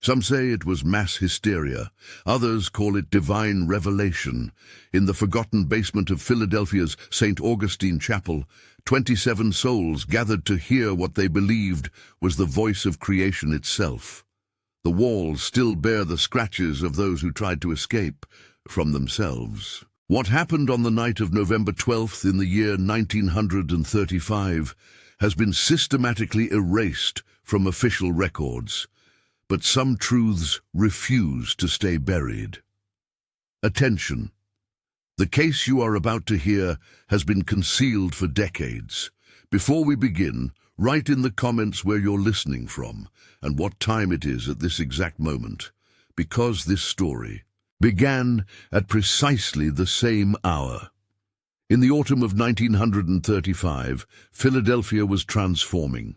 Some say it was mass hysteria. Others call it divine revelation. In the forgotten basement of Philadelphia's St. Augustine Chapel, 27 souls gathered to hear what they believed was the voice of creation itself. The walls still bear the scratches of those who tried to escape from themselves. What happened on the night of November 12th in the year 1935 has been systematically erased from official records, but some truths refuse to stay buried. Attention! The case you are about to hear has been concealed for decades. Before we begin, write in the comments where you're listening from and what time it is at this exact moment, because this story began at precisely the same hour. In the autumn of 1935, Philadelphia was transforming.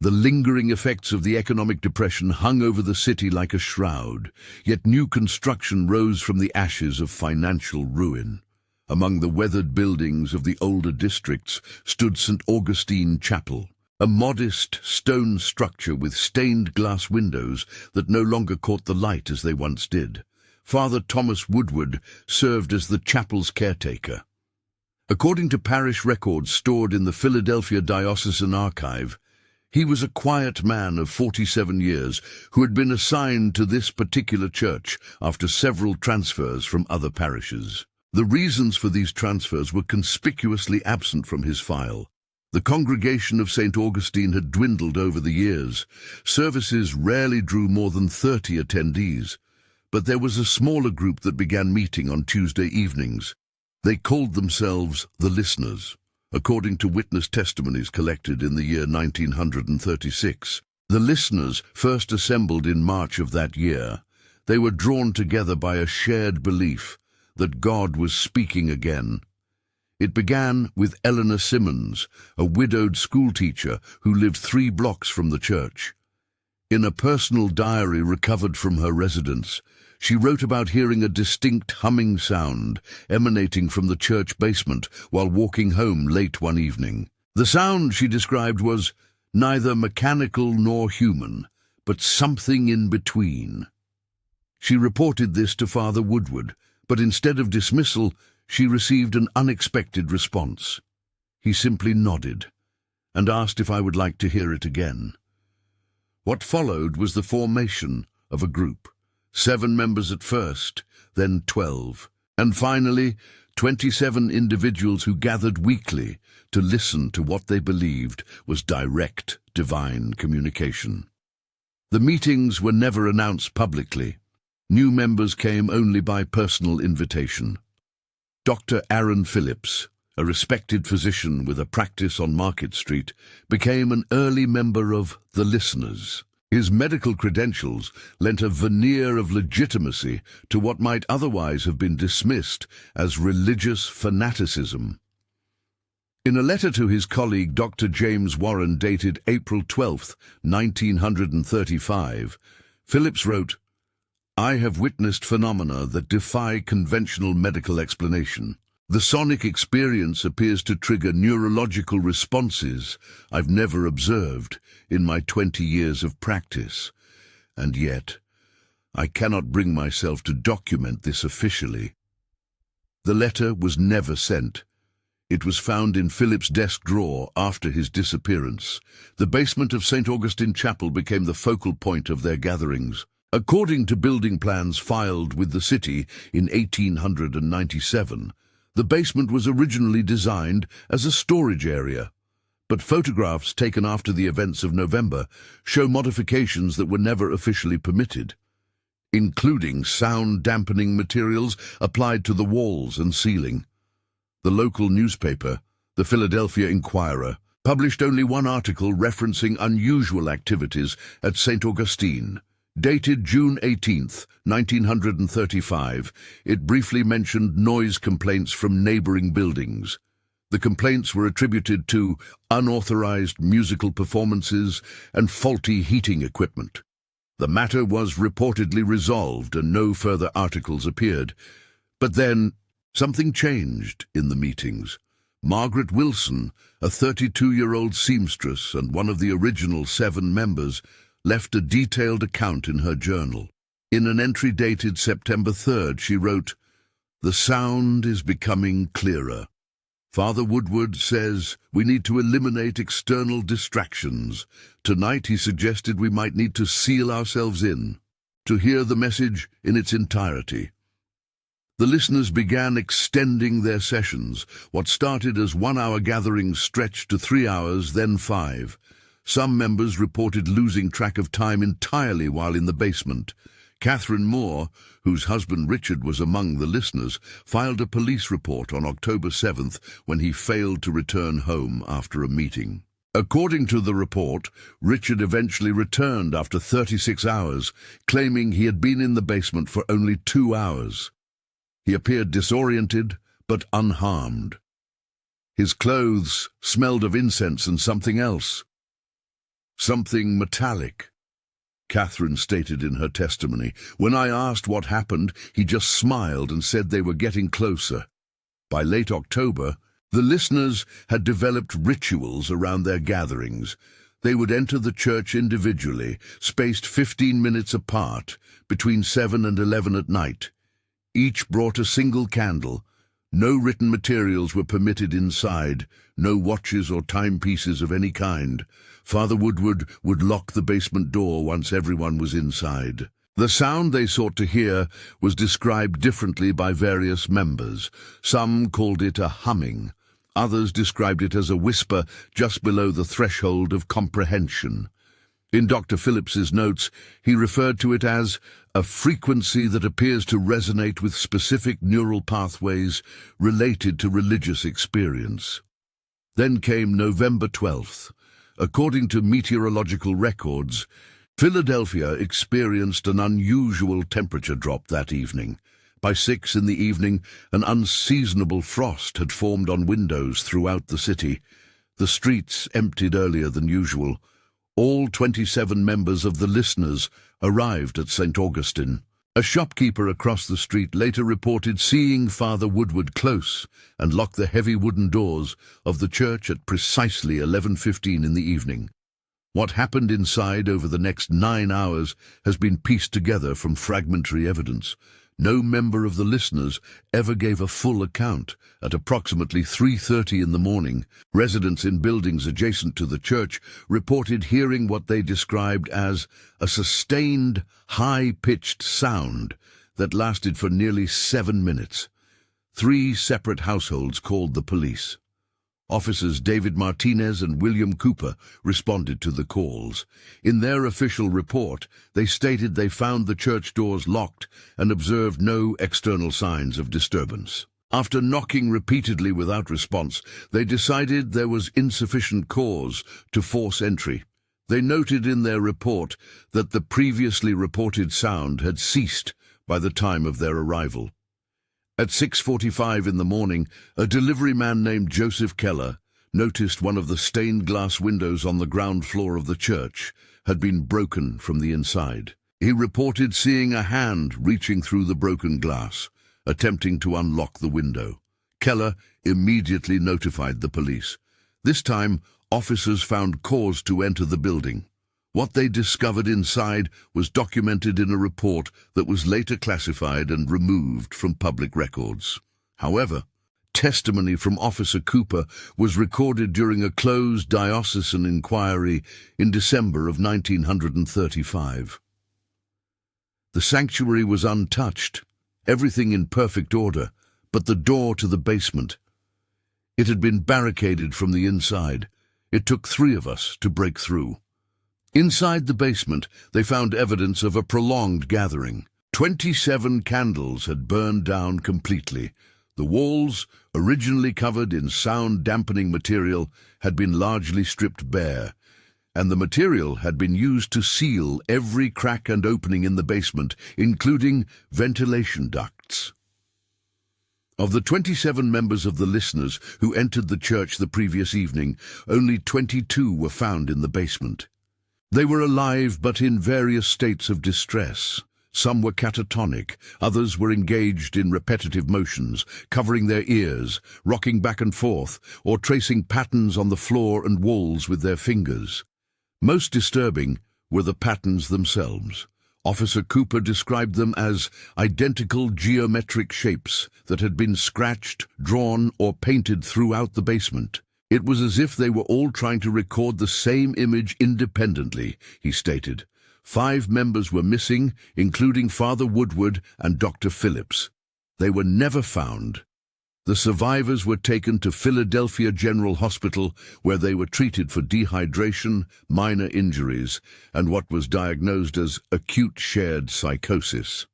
The lingering effects of the economic depression hung over the city like a shroud, yet new construction rose from the ashes of financial ruin. Among the weathered buildings of the older districts stood St. Augustine Chapel, a modest stone structure with stained glass windows that no longer caught the light as they once did. Father Thomas Woodward served as the chapel's caretaker. According to parish records stored in the Philadelphia Diocesan Archive, he was a quiet man of 47 years who had been assigned to this particular church after several transfers from other parishes. The reasons for these transfers were conspicuously absent from his file. The congregation of St. Augustine had dwindled over the years. Services rarely drew more than 30 attendees, but there was a smaller group that began meeting on Tuesday evenings. They called themselves the Listeners. According to witness testimonies collected in the year 1936, the Listeners first assembled in March of that year. They were drawn together by a shared belief that God was speaking again. It began with Eleanor Simmons, a widowed schoolteacher who lived 3 blocks from the church. In a personal diary recovered from her residence, she wrote about hearing a distinct humming sound emanating from the church basement while walking home late one evening. The sound, she described, was neither mechanical nor human, but something in between. She reported this to Father Woodward, but instead of dismissal, she received an unexpected response. He simply nodded and asked if I would like to hear it again. What followed was the formation of a group. 7 members at first, then 12, and finally 27 individuals who gathered weekly to listen to what they believed was direct divine communication. The meetings were never announced publicly. New members came only by personal invitation. Dr. Aaron Phillips, a respected physician with a practice on Market Street, became an early member of the Listeners. His medical credentials lent a veneer of legitimacy to what might otherwise have been dismissed as religious fanaticism. In a letter to his colleague Dr. James Warren dated April 12, 1935, Phillips wrote, "I have witnessed phenomena that defy conventional medical explanation. The sonic experience appears to trigger neurological responses I've never observed in my 20 years of practice, and yet I cannot bring myself to document this officially." The letter was never sent. It was found in Phillips' desk drawer after his disappearance. The basement of St. Augustine Chapel became the focal point of their gatherings. According to building plans filed with the city in 1897, the basement was originally designed as a storage area, but photographs taken after the events of November show modifications that were never officially permitted, including sound-dampening materials applied to the walls and ceiling. The local newspaper, the Philadelphia Inquirer, published only one article referencing unusual activities at St. Augustine. Dated June 18, 1935, it briefly mentioned noise complaints from neighboring buildings. The complaints were attributed to unauthorized musical performances and faulty heating equipment. The matter was reportedly resolved and no further articles appeared. But then, something changed in the meetings. Margaret Wilson, a 32-year-old seamstress and one of the original 7 members, left a detailed account in her journal. In an entry dated September 3rd, she wrote, "The sound is becoming clearer. Father Woodward says we need to eliminate external distractions. Tonight he suggested we might need to seal ourselves in, to hear the message in its entirety." The listeners began extending their sessions. What started as 1-hour gatherings stretched to 3 hours, then 5. Some members reported losing track of time entirely while in the basement. Catherine Moore, whose husband Richard was among the listeners, filed a police report on October 7th when he failed to return home after a meeting. According to the report, Richard eventually returned after 36 hours, claiming he had been in the basement for only 2 hours. He appeared disoriented but unharmed. His clothes smelled of incense and something else. Something metallic. Catherine stated in her testimony, "When I asked what happened, he just smiled and said they were getting closer." By late October, the listeners had developed rituals around their gatherings. They would enter the church individually, spaced 15 minutes apart, between 7 and 11 at night. Each brought a single candle. No written materials were permitted inside, no watches or timepieces of any kind. Father Woodward would lock the basement door once everyone was inside. The sound they sought to hear was described differently by various members. Some called it a humming. Others described it as a whisper just below the threshold of comprehension. In Dr. Phillips's notes, he referred to it as a frequency that appears to resonate with specific neural pathways related to religious experience. Then came November 12th. According to meteorological records, Philadelphia experienced an unusual temperature drop that evening. By 6 in the evening, an unseasonable frost had formed on windows throughout the city. The streets emptied earlier than usual. All 27 members of the listeners arrived at St. Augustine. A shopkeeper across the street later reported seeing Father Woodward close and lock the heavy wooden doors of the church at precisely 11:15 in the evening. What happened inside over the next 9 hours has been pieced together from fragmentary evidence. No member of the listeners ever gave a full account. At approximately 3:30 in the morning, residents in buildings adjacent to the church reported hearing what they described as a sustained, high-pitched sound that lasted for nearly 7 minutes. 3 separate households called the police. Officers David Martinez and William Cooper responded to the calls. In their official report, they stated they found the church doors locked and observed no external signs of disturbance. After knocking repeatedly without response, they decided there was insufficient cause to force entry. They noted in their report that the previously reported sound had ceased by the time of their arrival. At 6:45 in the morning, a delivery man named Joseph Keller noticed one of the stained glass windows on the ground floor of the church had been broken from the inside. He reported seeing a hand reaching through the broken glass, attempting to unlock the window. Keller immediately notified the police. This time, officers found cause to enter the building. What they discovered inside was documented in a report that was later classified and removed from public records. However, testimony from Officer Cooper was recorded during a closed diocesan inquiry in December of 1935. The sanctuary was untouched, everything in perfect order, but the door to the basement. It had been barricaded from the inside. It took 3 of us to break through. Inside the basement, they found evidence of a prolonged gathering. 27 candles had burned down completely. The walls, originally covered in sound-dampening material, had been largely stripped bare, and the material had been used to seal every crack and opening in the basement, including ventilation ducts. Of the 27 members of the listeners who entered the church the previous evening, only 22 were found in the basement. They were alive but in various states of distress. Some were catatonic, others were engaged in repetitive motions, covering their ears, rocking back and forth, or tracing patterns on the floor and walls with their fingers. Most disturbing were the patterns themselves. Officer Cooper described them as identical geometric shapes that had been scratched, drawn, or painted throughout the basement. It was as if they were all trying to record the same image independently, he stated. 5 members were missing, including Father Woodward and Dr. Phillips. They were never found. The survivors were taken to Philadelphia General Hospital, where they were treated for dehydration, minor injuries, and what was diagnosed as acute shared psychosis.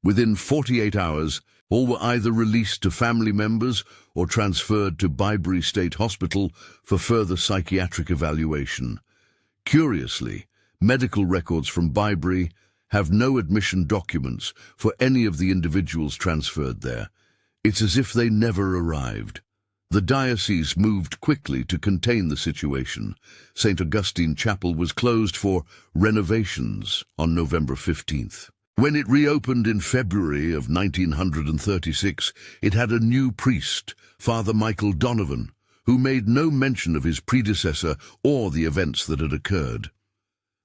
Within 48 hours, all were either released to family members or transferred to Byberry State Hospital for further psychiatric evaluation. Curiously, medical records from Byberry have no admission documents for any of the individuals transferred there. It's as if they never arrived. The diocese moved quickly to contain the situation. St. Augustine Chapel was closed for renovations on November 15th. When it reopened in February of 1936, it had a new priest, Father Michael Donovan, who made no mention of his predecessor or the events that had occurred.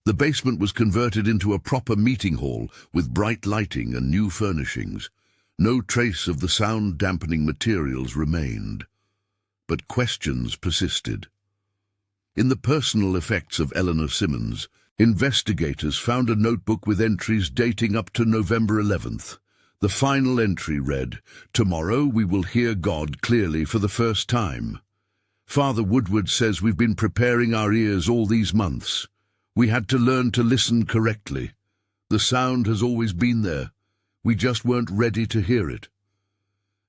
The basement was converted into a proper meeting hall with bright lighting and new furnishings. No trace of the sound-dampening materials remained, but questions persisted. In the personal effects of Eleanor Simmons, investigators found a notebook with entries dating up to November 11th. The final entry read, "Tomorrow we will hear God clearly for the first time. Father Woodward says we've been preparing our ears all these months. We had to learn to listen correctly. The sound has always been there. We just weren't ready to hear it."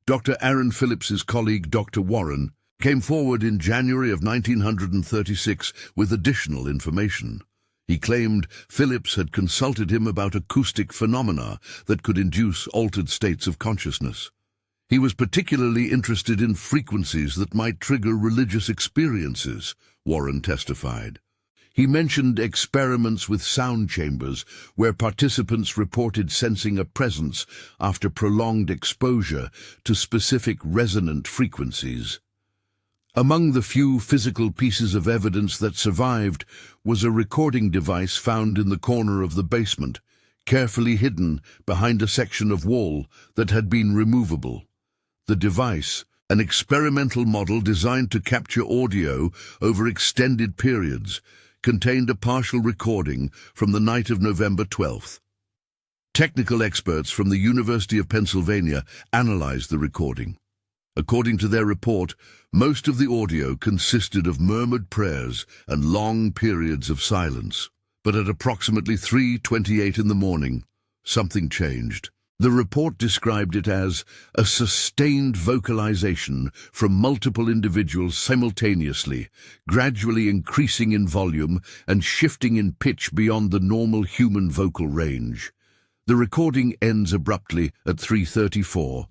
Dr. Aaron Phillips's colleague, Dr. Warren, came forward in January of 1936 with additional information. He claimed Phillips had consulted him about acoustic phenomena that could induce altered states of consciousness. He was particularly interested in frequencies that might trigger religious experiences, Warren testified. He mentioned experiments with sound chambers where participants reported sensing a presence after prolonged exposure to specific resonant frequencies. Among the few physical pieces of evidence that survived was a recording device found in the corner of the basement, carefully hidden behind a section of wall that had been removable. The device, an experimental model designed to capture audio over extended periods, contained a partial recording from the night of November 12th. Technical experts from the University of Pennsylvania analyzed the recording. According to their report, most of the audio consisted of murmured prayers and long periods of silence. But at approximately 3:28 in the morning, something changed. The report described it as a sustained vocalization from multiple individuals simultaneously, gradually increasing in volume and shifting in pitch beyond the normal human vocal range. The recording ends abruptly at 3:34.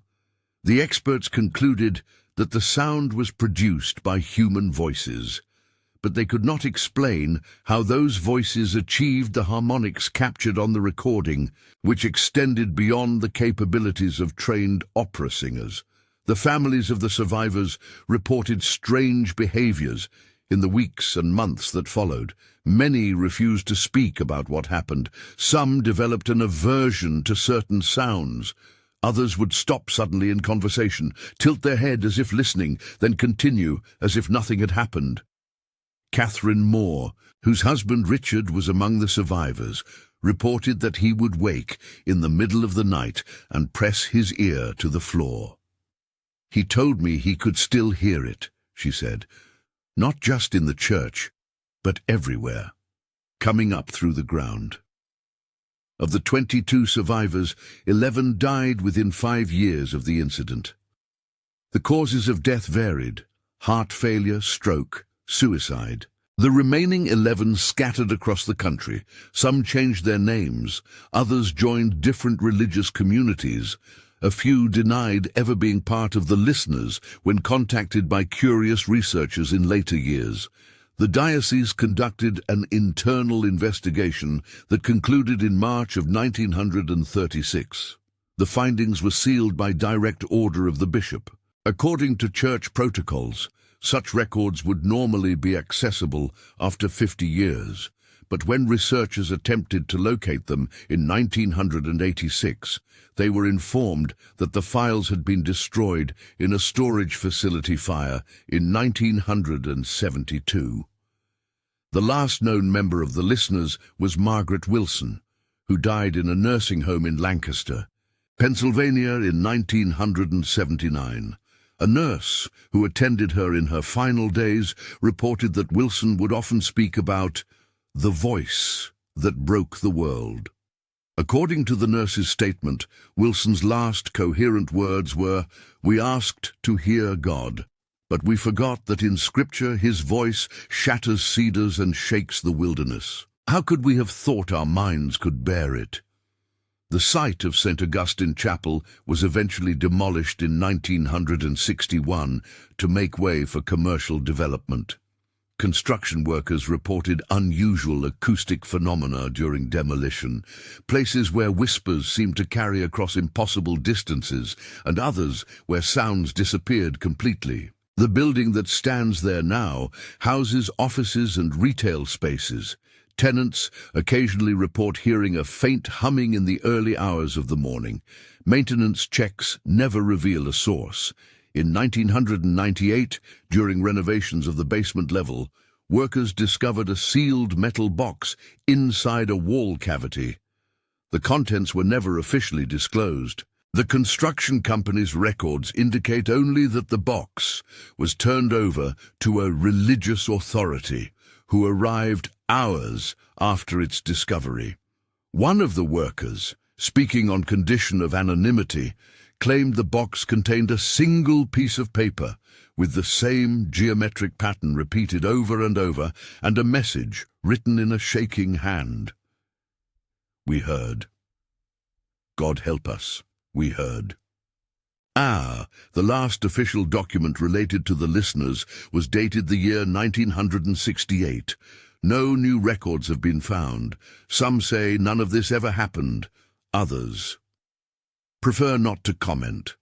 The experts concluded that the sound was produced by human voices, but they could not explain how those voices achieved the harmonics captured on the recording, which extended beyond the capabilities of trained opera singers. The families of the survivors reported strange behaviors in the weeks and months that followed. Many refused to speak about what happened. Some developed an aversion to certain sounds. Others would stop suddenly in conversation, tilt their head as if listening, then continue as if nothing had happened. Catherine Moore, whose husband Richard was among the survivors, reported that he would wake in the middle of the night and press his ear to the floor. "He told me he could still hear it," she said, "not just in the church, but everywhere, coming up through the ground." Of the 22 survivors, 11 died within 5 years of the incident. The causes of death varied: heart failure, stroke, suicide. The remaining 11 scattered across the country. Some changed their names, others joined different religious communities. A few denied ever being part of the listeners when contacted by curious researchers in later years. The diocese conducted an internal investigation that concluded in March of 1936. The findings were sealed by direct order of the bishop. According to church protocols, such records would normally be accessible after 50 years, But when researchers attempted to locate them in 1986, they were informed that the files had been destroyed in a storage facility fire in 1972. The last known member of the listeners was Margaret Wilson, who died in a nursing home in Lancaster, Pennsylvania in 1979. A nurse who attended her in her final days reported that Wilson would often speak about the voice that broke the world. According to the nurse's statement, Wilson's last coherent words were, "We asked to hear God, but we forgot that in Scripture his voice shatters cedars and shakes the wilderness. How could we have thought our minds could bear it?" The site of St. Augustine Chapel was eventually demolished in 1961 to make way for commercial development. Construction workers reported unusual acoustic phenomena during demolition, places where whispers seemed to carry across impossible distances, and others where sounds disappeared completely. The building that stands there now houses offices and retail spaces. Tenants occasionally report hearing a faint humming in the early hours of the morning. Maintenance checks never reveal a source. In 1998, during renovations of the basement level, workers discovered a sealed metal box inside a wall cavity. The contents were never officially disclosed. The construction company's records indicate only that the box was turned over to a religious authority who arrived hours after its discovery. One of the workers, speaking on condition of anonymity, claimed the box contained a single piece of paper with the same geometric pattern repeated over and over and a message written in a shaking hand. "We heard. God help us, we heard." The last official document related to the listeners was dated the year 1968. No new records have been found. Some say none of this ever happened. Others prefer not to comment.